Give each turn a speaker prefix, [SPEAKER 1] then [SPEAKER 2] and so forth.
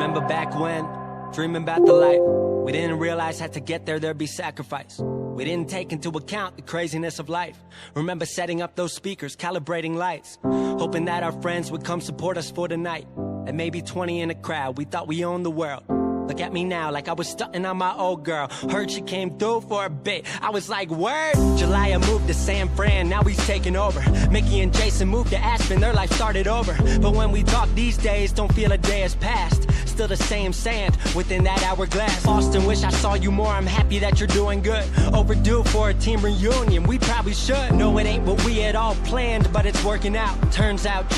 [SPEAKER 1] Remember back when, dreaming about the life we didn't realize had to get there, there'd be sacrifice. We didn't take into account the craziness of life. Remember setting up those speakers, calibrating lights, hoping that our friends would come support us for the night. And maybe 20 in a crowd, we thought we owned the world. Look at me now, like I was stunting on my old girl. Heard she came through for a bit, I was like, word. Jelaya moved to San Fran, now he's taking over. Mickey and Jason moved to Aspen, their life started over. But when we talk these days, don't feel a day has passed. Still the same sand within that hourglass. Austin, wish I saw you more, I'm happy that you're doing good. Overdue for a team reunion, we probably should. No, it ain't what we had all planned, but it's working out. Turns out